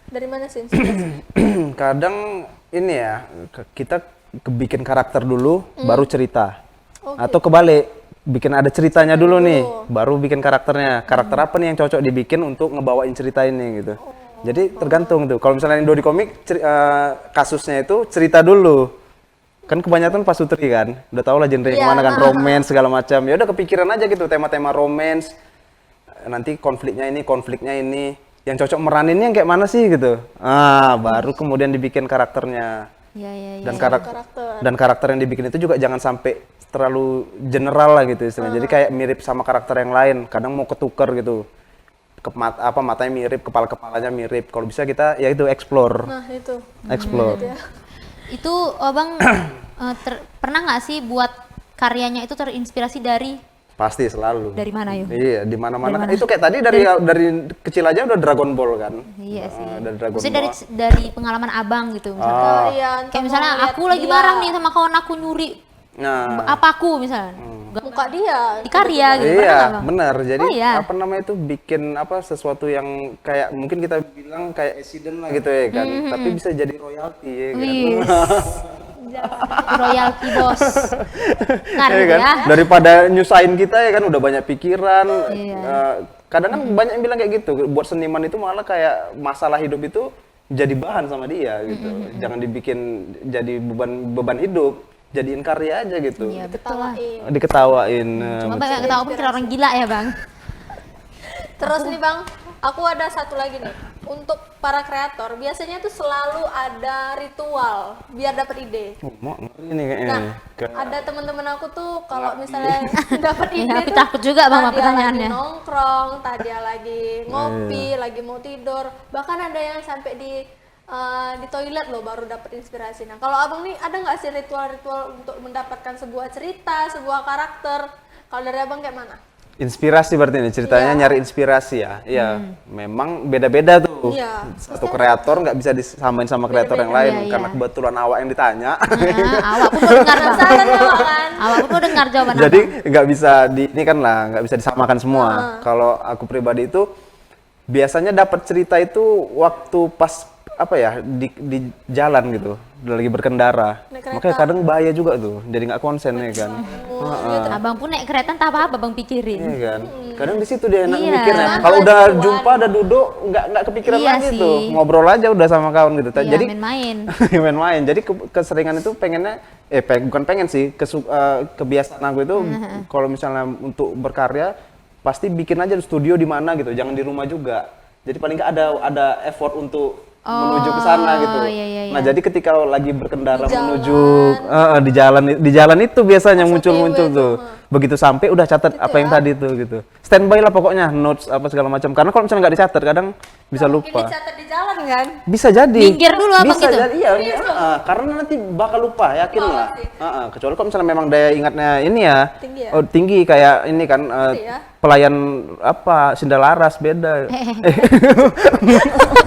dari mana sih inspirasi? Kadang ini ya, kita bikin karakter dulu, baru cerita. Oke. Atau kebalik, bikin ada ceritanya dulu nih, baru bikin karakternya. Karakter apa nih yang cocok dibikin untuk ngebawain cerita ini gitu. Jadi tergantung tuh. Kalau misalnya Indo di komik, kasusnya itu cerita dulu. Kan kebanyakan Pak Sutri kan, udah tau lah genre yang mana kan, romance segala macam. Ya udah kepikiran aja gitu tema-tema romance. Nanti konfliknya ini. Yang cocok meraninnya yang kayak mana sih gitu. Baru kemudian dibikin karakternya. Iya. Dan karakter yang dibikin itu juga jangan sampai terlalu general lah gitu istilahnya. Jadi kayak mirip sama karakter yang lain. Kadang mau ketuker gitu. Matanya mirip, kepalanya mirip. Kalau bisa kita ya itu explore. Nah, itu. Explore. Itu Abang pernah nggak sih buat karyanya itu terinspirasi dari Pasti selalu. Dari mana yuk? Iya, di mana-mana. Itu kayak tadi dari kecil aja udah Dragon Ball kan. Iya sih. Dari Dragon Maksudnya Ball. dari pengalaman Abang gitu misalnya. Iya, Kayak misalnya aku lagi marah nih sama kawan aku nyuri Nah, apa aku misalnya. Muka dia. Di karya gitu. Pernah iya, nggak, Bang? benar. Jadi Oh, iya. apa namanya itu bikin sesuatu yang kayak mungkin kita bilang kayak accident lah gitu ya kan. Tapi bisa jadi royalti ya kan. Wih. Royalty bos. Ngeri Iya kan? ya. Daripada nyusahin kita ya kan udah banyak pikiran. Iya. Kadang kan banyak yang bilang kayak gitu. Buat seniman itu malah kayak masalah hidup itu jadi bahan sama dia gitu. Jangan dibikin jadi beban hidup. Jadiin karya aja gitu. Iya betul lah. Diketawain. Cuma banyak ketawa pun kira orang gila ya Bang. Terus nih Bang, aku ada satu lagi nih. Untuk para kreator, biasanya tuh selalu ada ritual biar dapat ide. Mau ngeri nih kayaknya. Nah, ada teman-teman aku tuh kalau misalnya dapat ide Iya, aku tuh takut juga Bang sama entah dia pertanyaannya. lagi nongkrong, entah dia lagi ngopi, lagi mau tidur, bahkan ada yang sampai di toilet loh baru dapat inspirasi. Nah, kalau Abang nih ada nggak sih ritual-ritual untuk mendapatkan sebuah cerita, sebuah karakter? Kalau dari Abang kayak mana? Inspirasi berarti ini ceritanya nyari inspirasi ya. Iya, memang beda-beda tuh. Iya. Satu kreator nggak bisa disamain sama kreator yang lain Iya, karena kebetulan awak yang ditanya. Nah, awak pun mau dengar Bang. Penasaran ya, Bang, kan? Awak pun mau dengar jawaban Jadi nggak bisa nggak bisa disamakan semua. Kalau aku pribadi itu biasanya dapat cerita itu waktu pas apa ya di jalan gitu, lagi berkendara. Naik kereta. Makanya kadang bahaya juga tuh, jadi nggak konsen ya kan. Abang pun naik kereta entah apa abang pikirin. Iya kan. Kadang di situ dia enak Iya. mikirnya. Mana Kalau udah cuan. jumpa, udah duduk, nggak kepikiran Iya lagi sih. tuh. Ngobrol aja udah sama kawan gitu. Iya, Jadi main-main. main-main. Jadi keseringan itu pengennya, bukan pengen sih, kebiasaan aku itu kalau misalnya untuk berkarya pasti bikin aja di studio di mana gitu, jangan di rumah juga. Jadi paling nggak ada effort untuk menuju ke sana gitu. Iya. Nah jadi ketika lagi berkendara Di jalan. menuju di jalan itu biasanya muncul-muncul OTW tuh. Begitu sampai udah catat apa yang tadi tuh gitu. Standby lah pokoknya, notes apa segala macam. Karena kalau misalnya nggak dicatat kadang bisa Ini lupa. dicatat di jalan kan? Bisa jadi. Minggir dulu apa Bisa gitu? jadi, iya. Karena nanti bakal lupa, yakin lah. Kecuali kalau misalnya memang daya ingatnya ini ya, Tinggi ya? tinggi kayak ini kan ya. pelayan apa Sindalaras beda.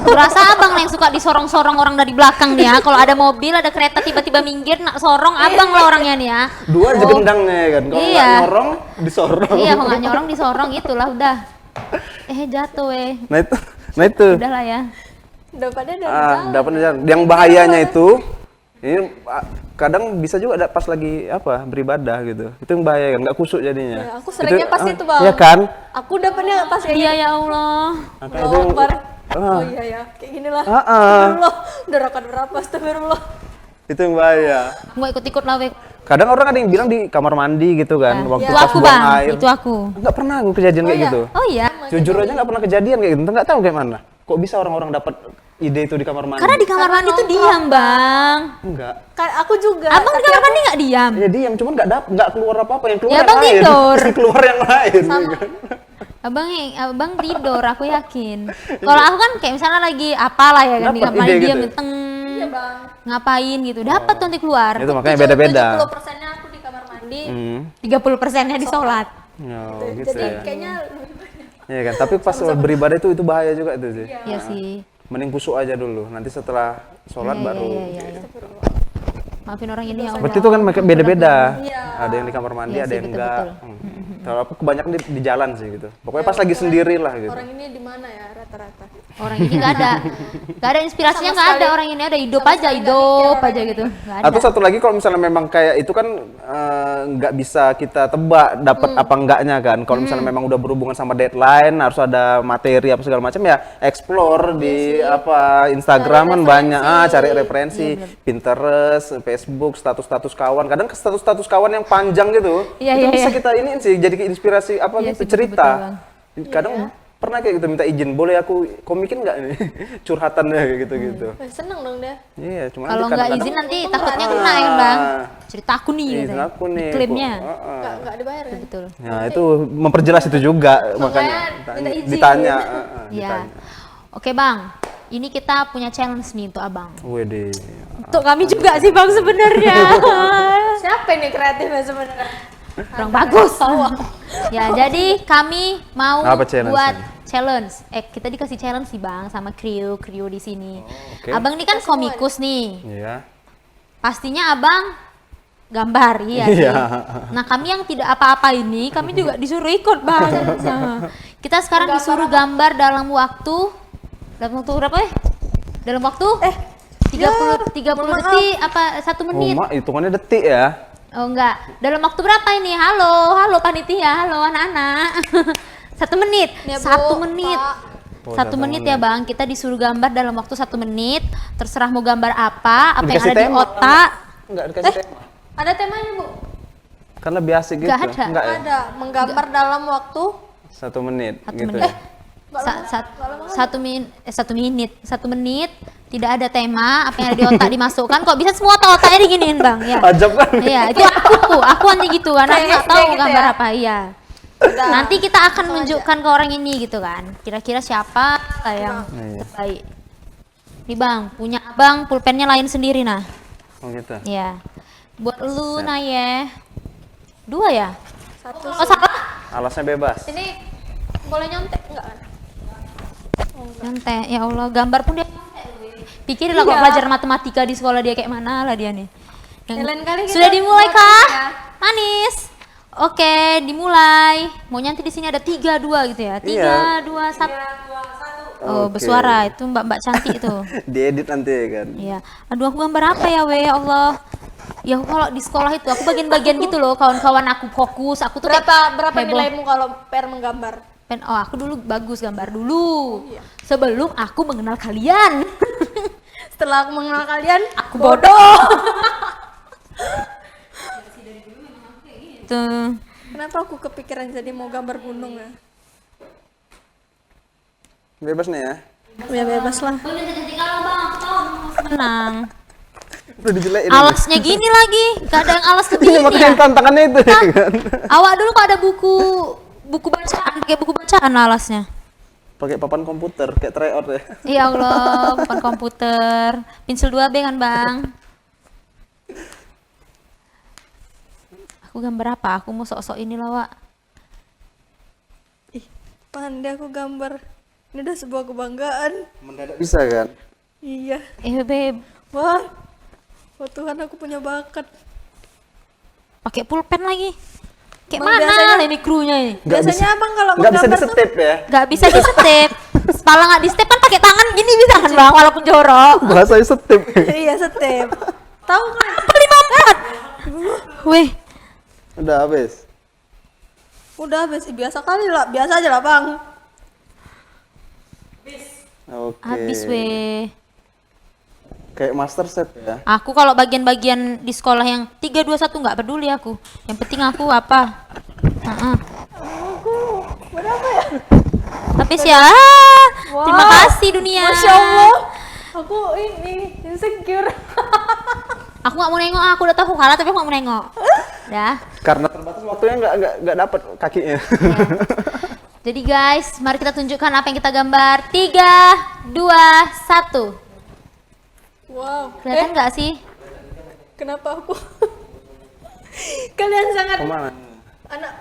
Berasa abang yang suka disorong-sorong orang dari belakang nih ya. Kalau ada mobil, ada kereta tiba-tiba minggir, nak sorong abang lah orangnya nih ya. Dua aja gendangnya ya kan. Kalau Iya. nggak nyorong disorong. Iya, kalau nggak nyorong disorong itulah udah. Jatuh Nah itu. Udahlah ya. Dapatnya dari jalan. Dapat yang bahayanya itu ini kadang bisa juga ada pas lagi apa beribadah gitu. Itu yang bahaya kan, nggak kusuk jadinya. Ya, aku seringnya pas itu, Bang. Iya kan? Aku dapatnya pas kayak Iya ya Allah. Makanya Allahu itu- Akbar. Oh iya ya, kayak gini lah. Ah, ah. Astagfirullah. Udah rakaat berapa? Astagfirullah. Itu yang bahaya. Mau ikut-ikut lah, Wek. Kadang orang ada yang bilang di kamar mandi gitu kan, waktu Itu pas aku buang bang, air. itu aku. Nggak pernah aku kejadian kayak gitu. Oh iya, Jujur aja nggak pernah kejadian kayak gitu. Nggak tahu kayak mana. Kok bisa orang-orang dapat ide itu di kamar mandi? karena di kamar mandi tuh diam bang. Enggak. Kan aku juga. Abang di tapi kamar aku mandi nggak diam? Ya diam, cuman nggak keluar apa-apa, yang keluar Ya, yang Abang lain. tidur. Yang keluar yang lain. sama. Abang tidur, aku yakin. Kalau aku kan kayak misalnya lagi apalah ya kan di Dapet kamar mandi ide diam, gitu. teng, Iya, Bang. ngapain gitu. Dapat tuh nanti keluar. Itu makanya beda-beda. 70%-nya aku di kamar mandi. 30%-nya di sholat. Oh, gitu Jadi ya. kayaknya lebih banyak. Iya kan, tapi pas beribadah itu bahaya juga itu sih. Iya sih. Mending kusuk aja dulu, nanti setelah sholat baru. Iya. Maafin orang ini ya Allah. Seperti itu kan beda-beda. Iya. Ada yang di kamar mandi, Iya ada sih, yang betul, enggak. betul. Kalau aku kebanyakan di jalan sih gitu. Pokoknya pas lagi sendiri lah gitu. Orang ini di mana ya rata-rata? Orang ini nggak ada inspirasinya, Sama nggak ada sekali- orang ini, ada hidup sama aja, sekali nggak mikir hidup orang aja ini. gitu. Nggak ada. Atau satu lagi kalau misalnya memang kayak itu kan nggak bisa kita tebak dapat apa enggaknya kan. Kalau misalnya memang udah berhubungan sama deadline, harus ada materi apa segala macam ya explore di apa Instagram kan banyak cari referensi, Pinterest, Facebook, status-status kawan. Kadang ke status-status kawan yang panjang gitu. Iya, itu iya, bisa iya. kita ini sih jadi inspirasi apa Iya gitu sih, cerita. betul-betul, Kadang pernah kayak gitu minta izin, boleh aku komikin nggak ini curhatannya kayak gitu-gitu. Seneng dong dia. Iya, cuma Kalau nanti nggak kadang-kadang- izin nanti takutnya kena ya bang. Ah. Cerita aku nih, Iya, katanya. aku nih. Klaimnya. Nggak dibayar kan? Betul. Nah, itu memperjelas itu juga makanya minta izin. ditanya. Iya. ditanya. Oke bang, ini kita punya challenge nih untuk abang. Wede. Untuk kami juga sih bang sebenarnya. Siapa ini kreatifnya sebenarnya? Kurang bagus. Ya, jadi kami mau Apa challenge-nya? buat challenge. Kita dikasih challenge sih bang sama kru di sini. oke. Abang ini kan komikus nih. Iya. Pastinya abang gambar, iya sih. Iya. Nah kami yang tidak apa-apa ini, kami juga disuruh ikut bang. Nah, kita sekarang disuruh gambar dalam waktu berapa ya? Dalam waktu 30 detik apa 1 Oh, menit? mak, hitungannya detik ya. Oh enggak, dalam waktu berapa ini? Halo panitia, halo anak-anak. 1 menit, Ya, Bu, 1 menit. Pak. Oh, 1 menit ya bang, kita disuruh gambar dalam waktu 1 menit. Terserah mau gambar apa yang Dikasih ada di tema. otak. Enggak dikasih tema. Ada temanya, Bu? Kan lebih asik gitu. Nggak ada. Enggak ya? Ada. Menggambar dalam waktu 1 menit 1 gitu. menit. Ya. 1 menit, tidak ada tema, apa yang ada di otak dimasukkan. Kok bisa semua otak-otaknya diginiin bang? Ya. Ajab kan? Iya, itu aku nanti gitu kan, aku Kayak nggak SD tahu gitu gambar ya? apa, iya. Udah. Nanti kita akan menunjukkan ke orang ini gitu kan, kira-kira siapa lah yang Iya. terbaik. Nih bang, punya abang pulpennya lain sendiri nah. Oh gitu. Iya. Buat lu nah ya. 2 ya? satu. Oh salah. Alasnya bebas. Ini boleh nyontek enggak kan? Nyontek, ya Allah, gambar pun dia nyontek. Pikirin lah kalau Iya. pelajar matematika di sekolah dia kayak mana lah dia nih. Ya, lain kali kita Sudah dimulai buat kah? ini ya. Manis. Oke, dimulai. Maunya nanti di sini ada 3, 2 gitu ya. 3, 2, 1. Oh, Oke. bersuara itu mbak-mbak cantik itu. Diedit nanti ya kan. Iya. Aduh, aku gambar apa ya, ya Allah. Ya kalau di sekolah itu aku bagian-bagian gitu loh, kawan-kawan aku fokus, aku tuh kayak Berapa heboh. nilaimu kalau PR menggambar? Oh, aku dulu bagus gambar dulu. Sebelum aku mengenal kalian. Setelah aku mengenal kalian, Aku bodoh. Tuh. kenapa aku kepikiran jadi mau gambar gunung ya? Bebas nih ya. Ya bebas lah. Menang. Udah dijelekin. Alasnya gini lagi, gak ada yang alas Ini begini makanya ya. tantangannya itu ya kan. Awak dulu kok ada buku bacaan, kayak buku bacaan alasnya. Pakai papan komputer kayak tryout ya. Ya Allah, bukan komputer. Pensil 2B kan, Bang? Aku gambar apa? Aku mau sok-sok ini lah, Wak. Ih, pandai aku gambar. Ini udah sebuah kebanggaan. Mendadak bisa kan? Iya. Beb, Wah. Oh Tuhan, aku punya bakat. pakai pulpen lagi. Kayak Bang, mana biasanya- lah ini krunya ini? Biasanya abang kalau Nggak bisa menggambar tuh di-step ya. Gak bisa di step. Kepala nggak di step kan pakai tangan gini bisa kan, Bang? Walaupun jorok. Bahasanya step. iya step. Tahu kan? 54. Weh, Udah habis. Udah habis biasa kali lah, biasa aja lah bang. Oke. habis weh. Kayak master set ya. Aku kalau bagian-bagian di sekolah yang 3, 2, 1 nggak peduli aku. Yang penting aku apa? Heeh. Berapa ya? Tapi sih ya, terima kasih dunia. Masya Allah. Aku ini insecure. Aku nggak mau nengok, aku udah tahu aku kalah tapi aku nggak mau nengok. Ya. Karena terbatas waktunya nggak dapat kakinya. Jadi guys, mari kita tunjukkan apa yang kita gambar. 3, 2, 1. Wow. Kelihatan nggak sih? Kenapa aku? Kalian sangat Kemana?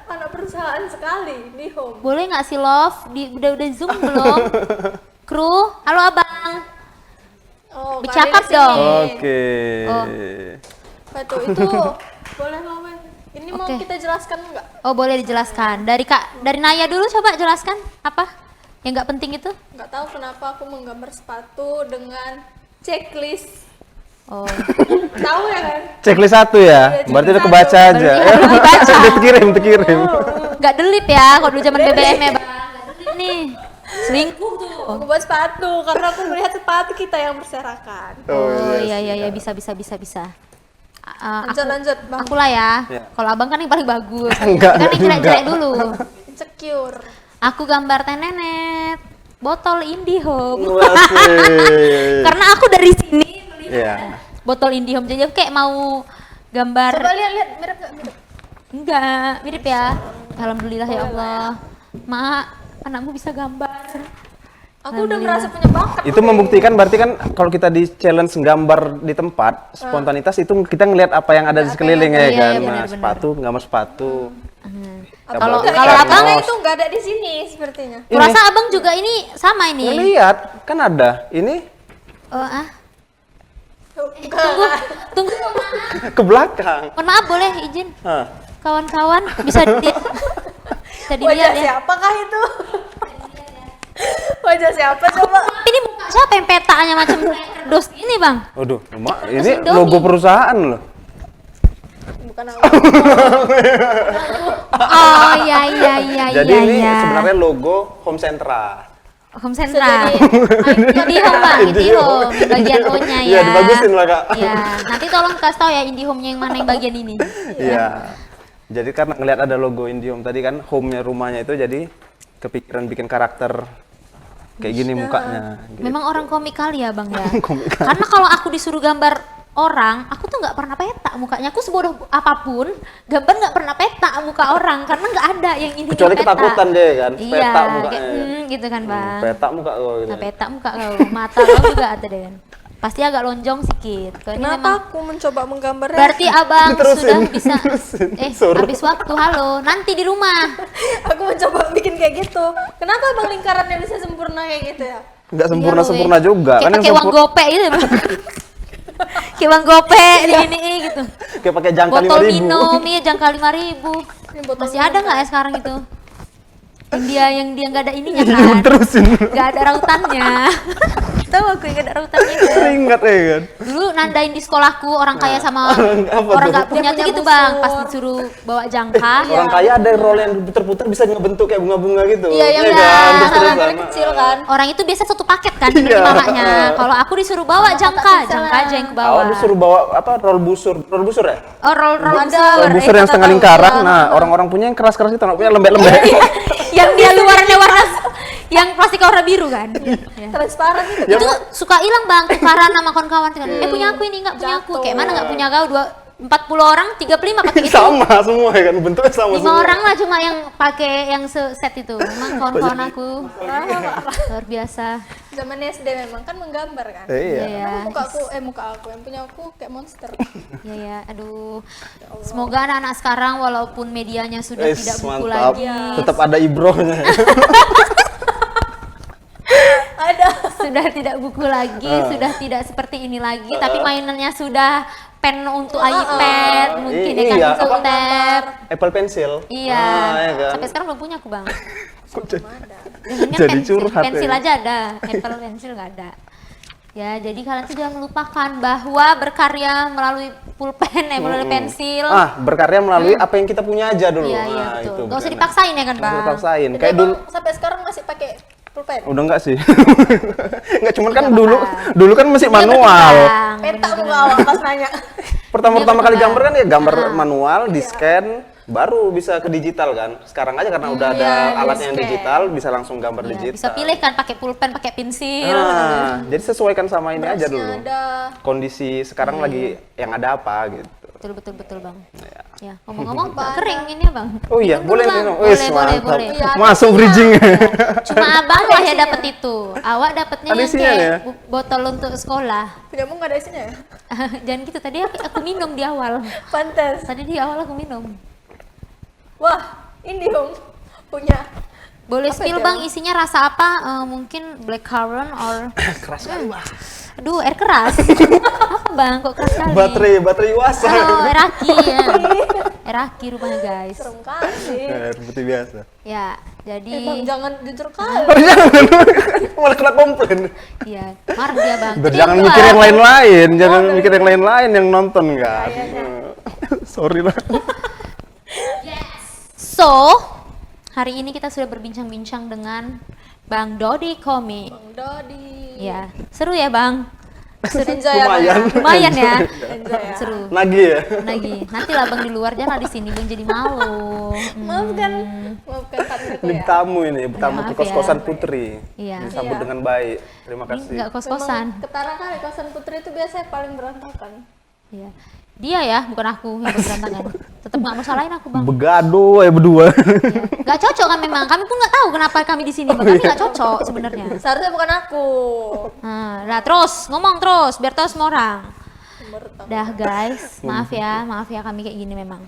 anak perusahaan sekali di home. Boleh nggak sih Love? Udah zoom belum? Kru, halo abang. Oh, Bercakap kali di sini. dong. Oke. Oh. Betul itu. Boleh ngomong. Ini mau Oke. kita jelaskan nggak? Oh boleh dijelaskan. Dari Naya dulu coba jelaskan apa yang nggak penting itu? Nggak tahu kenapa aku menggambar sepatu dengan checklist. Oh, Tahu ya kan? Checklist 1 ya. Iya, Berarti udah checklist kebaca satu. aja. Baru dibaca. Udah terkirim. nggak delip ya kalau dulu zaman BBM ya bang. Nggak delip nih. Selingkuh tuh. Aku buat sepatu karena aku melihat sepatu kita yang berserakan. Oh iya bisa. Lanjut bang. Aku lah ya. Iya. Kalau abang kan yang paling bagus. Enggak, Kita yang jelek-jelek enggak. dulu. Insecure. Aku gambar tenenet botol Indihome. Wasih. Karena aku dari sini melihat Iya. botol Indihome jadi aku kayak mau gambar. Coba lihat mirip nggak mirip? Enggak, mirip ya. Alhamdulillah ya Allah. Mak, anakmu bisa gambar. Aku udah merasa punya bakat. Itu membuktikan berarti kan kalau kita di challenge gambar di tempat, spontanitas itu kita ngelihat apa yang ada di sekeliling ya Iya, kan. iya, Nah, benar. sepatu, gambar sepatu. Kalau Gambar kalau kaos. abang itu nggak ada di sini sepertinya. Aku rasa abang juga ini sama ini. Ngelihat kan ada. Ini Oh Tunggu. tunggu maaf. ke belakang. Mohon maaf boleh izin. Hah. Kawan-kawan bisa bisa dilihat Wajah ya. siapakah itu? Wajah siapa coba? Ini muka siapa yang petanya macam kardus ini, Bang? Waduh, Mak, ini Indomie. logo perusahaan loh. Bukan aku. Oh iya Jadi ini iya. sebenarnya logo Home Centra. Home Central. Jadi Indihome Bang, Indihome bagian O-nya ya. Iya, dibagusin lah, Kak. Iya, nanti tolong kasih tahu ya Indihome-nya yang mana yang bagian ini. Iya. Jadi karena ngelihat ada logo Indihome tadi kan, home-nya rumahnya itu jadi kepikiran bikin karakter kayak gini mukanya. Gitu. Memang orang komik kali ya, Bang ya. Komik. Karena kalau aku disuruh gambar orang, aku tuh nggak pernah peta mukanya. Aku sebodoh apapun, gambar nggak pernah peta muka orang karena nggak ada yang ini. Kecuali ketakutan dia kan, Iya, peta mukanya. kayak, gitu kan, Bang. Peta muka lo gitu. Nah, peta muka kau, mata kau juga ada deh. Pasti agak lonjong sedikit. Kalau ini memang Kenapa aku mencoba menggambarnya? berarti abang Diterusin, sudah bisa Suruh. habis waktu. Halo, nanti di rumah. aku mencoba bikin kayak gitu. Kenapa bang lingkarannya bisa sempurna kayak gitu ya? Nggak Iya, sempurna-sempurna loh, juga kayak kan yang pakai uang gope gitu ya, Bang. Kayak uang gope di ini gitu. kayak pakai jangka Botol 5.000. minum iya jangka 5.000. Ini botol Masih ada nggak ya sekarang itu? Yang dia nggak ada ininya Iya, kan? terusin. Nggak ada rautannya. Tahu aku yang nggak ada rautannya kan? Teringat ya kan. Dulu nandain di sekolahku orang kaya sama apa orang tuh? nggak punya Dia tuh punya gitu bang. busur. Pas disuruh bawa jangka. Orang kaya ada roll yang puter-puter bisa ngebentuk kayak bunga-bunga gitu. Iya, yang Iya kan? dari Terus-terusan. kecil kan. Orang itu biasa satu paket kan Iya. dengan mamanya. Kalau aku disuruh bawa jangka aja yang ke bawah. Awal disuruh bawa apa? Roll busur ya? Oh, roll Ada. busur. Roll busur yang setengah tahu. lingkaran. Iya. Nah, orang-orang punya yang keras-keras itu, punya lembek-lembek. Yang dia luarnya warna yang plastik warna biru kan. Ya. Transparan gitu. Yang Itu suka hilang bang, tukaran sama kawan-kawan kan. Punya aku ini nggak punya aku. Jatuh. Kayak mana nggak punya kau 40 orang 35 pakai itu. Sama semua ya kan, bentuknya sama 5 semua. orang lah cuma yang pakai yang set itu. Memang kawan-kawan aku luar biasa. Zaman SD memang kan menggambar kan. Iya. Iya. Muka aku yang punya aku kayak monster. Ya ya, aduh. Semoga anak-anak sekarang walaupun medianya sudah Wes, tidak buku mantap. lagi, Tetap ada ibrohnya. Ada. sudah tidak buku lagi, sudah tidak seperti ini lagi, tapi mainannya sudah pen untuk iPad, mungkin ya kan Iya, untuk apa? tab. Apple Pencil. Iya. Ya kan? Sampai sekarang belum punya aku, Bang. Kok jadi- Dengannya Jadi pensil, curhat pensil ya. aja ada, Apple Pencil nggak ada. Ya, jadi kalian tuh jangan melupakan bahwa berkarya melalui pulpen, melalui pensil. Berkarya melalui apa yang kita punya aja dulu. Iya, iya Nah, betul. itu Gak usah benar. dipaksain ya kan, Nggak Bang? usah dipaksain. Jadi Kayak dulu, Abang sampai sekarang masih pakai pulpen. udah enggak sih? Enggak, cuman kan Nggak dulu apa-apa. dulu kan masih Dia manual. berkembang. Peta muka awak pas nanya. Pertama-tama Dia kali berkembang. gambar kan ya gambar manual, di scan, baru bisa ke digital kan. Sekarang aja karena udah ada iya, alatnya yang di-scan. digital, bisa langsung gambar Iya, digital. bisa pilih kan pakai pulpen, pakai pensil. Nah, jadi sesuaikan sama ini aja Brushnya dulu. ada. Kondisi sekarang lagi yang ada apa gitu. Betul betul betul Bang. Ya, ngomong-ngomong kering ini ya, Bang. Oh iya, Minum boleh dulu, Bang. minum. Boleh, Wis, boleh, mantap. boleh. Iya, ada Masuk bridging. Cuma abang lah ya dapat itu. Awak dapatnya Ada yang isinya kayak ya? botol untuk sekolah. Punyamu nggak ada isinya ya? Jangan gitu, tadi aku minum di awal. Pantes. Tadi di awal aku minum. Wah, ini dong punya. Boleh Apa spill itu? Bang, isinya rasa apa? Mungkin blackcurrant or Keras kali, Wah. aduh, air keras. Apa Bang, kok keras sekali? Baterai Iwasa. Oh, eraki ya. Eraki rupanya guys. Serem kali. Air putih biasa. Ya, jadi Bang, jangan jujur kali. Oh, jangan. Malah kena komplain. ya marah dia Bang. Biar Jadi jangan keluar. mikir yang lain-lain, jangan mikir yang lain-lain yang nonton kan. Sorry lah. So, hari ini kita sudah berbincang-bincang dengan Bang Dodi Komik. Bang Dodi. Ya, seru ya Bang? Enjoy ya, Bang. Lumayan. Lumayan ya? Enjoy ya. Seru. Nagih ya. Lagi, nanti lah Bang di luar, jangan di sini Bang jadi malu. Maafkan partnerku Ini ya. tamu ini, tamu Maaf ke kos-kosan ya. Putri. Iya. Disambut Iya. dengan baik. Terima Ini kasih. nggak kos-kosan. Memang ketara kali kosan putri itu biasanya paling berantakan. Iya. Dia ya, bukan aku yang berantakan. Tetap nggak mau salahin aku Bang. Begado berdua. Iya. Nggak cocok kan memang. Kami pun nggak tahu kenapa kami di sini. Bang. Kami nggak cocok sebenarnya. Seharusnya bukan aku. Nah, terus ngomong terus biar tahu semua orang. Baru tahu. Dah guys, maaf ya kami kayak gini memang.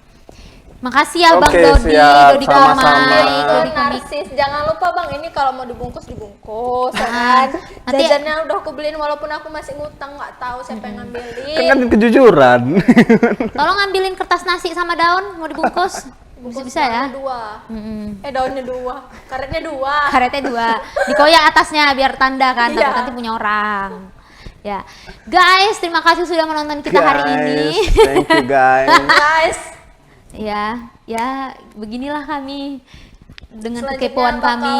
Makasih ya Bang Oke, Dodi, siap. Dodi Sama-sama. Komik, Itu Dodi Komik. narsis. Jangan lupa Bang, ini kalau mau dibungkus dibungkus ya Ah, kan. nanti- Jajannya udah aku beliin walaupun aku masih ngutang, nggak tahu siapa yang ngambilin. Kan kejujuran. Tolong ngambilin kertas nasi sama daun mau dibungkus. Bisa ya? Daunnya dua. Mm-mm. Daunnya dua, karetnya dua. Karetnya 2. Dikoyak atasnya biar tanda kan, Iya. takut nanti punya orang. Ya. Guys, terima kasih sudah menonton kita hari ini. Thank you guys. Guys, Ya, beginilah kami dengan selanjutnya kekepoan kami.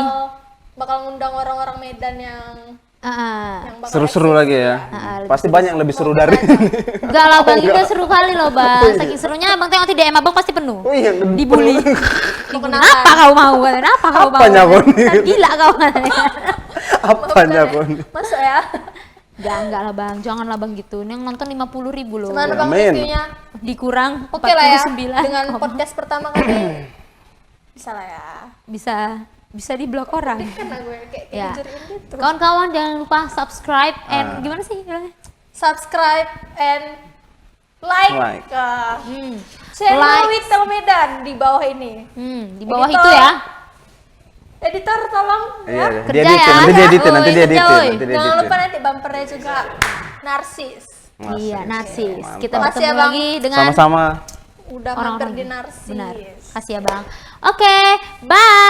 bakal ngundang orang-orang Medan yang Ah. yang bakal Seru-seru eksis. lagi ya. lebih Pasti banyak yang lebih seru dari ini. Enggak lah Bang, ini udah seru kali loh Bang. Saking serunya Bang tengok di DM Abang pasti penuh. Oh iya, Dibully. penuh. Dibully. kenalan. Apa kau mau? Kenapa kau mau? Apanya kau nih? Gila kau. Apanya kon? Masuk ya. Enggak lah Bang, janganlah Bang gitu. Ini yang nonton 50.000 loh. Gimana Bang Amin. reviewnya? Dikurang Oke lah ya. 49. Dengan Oh, podcast pertama kali bisa lah ya. bisa diblok orang. Karena gue kayak Ya. jujurin gitu. Kawan-kawan jangan lupa subscribe and gimana sih bilangnya? Subscribe and like, Like. channel Like. Witel Medan di bawah ini. Di bawah Editor. itu ya. Editor tolong Iya, ya. dia Kerja editin, ya. nanti dia editin, Oi, nanti dia kerja, editin, oi. nanti dia Jangan editin. lupa nanti bumpernya juga narsis. Iya, narsis. Mantap. Kita Makasih bertemu ya, Bang. lagi dengan Sama-sama. udah mampir di Narsis. Benar. Kasih ya Bang. Oke, bye.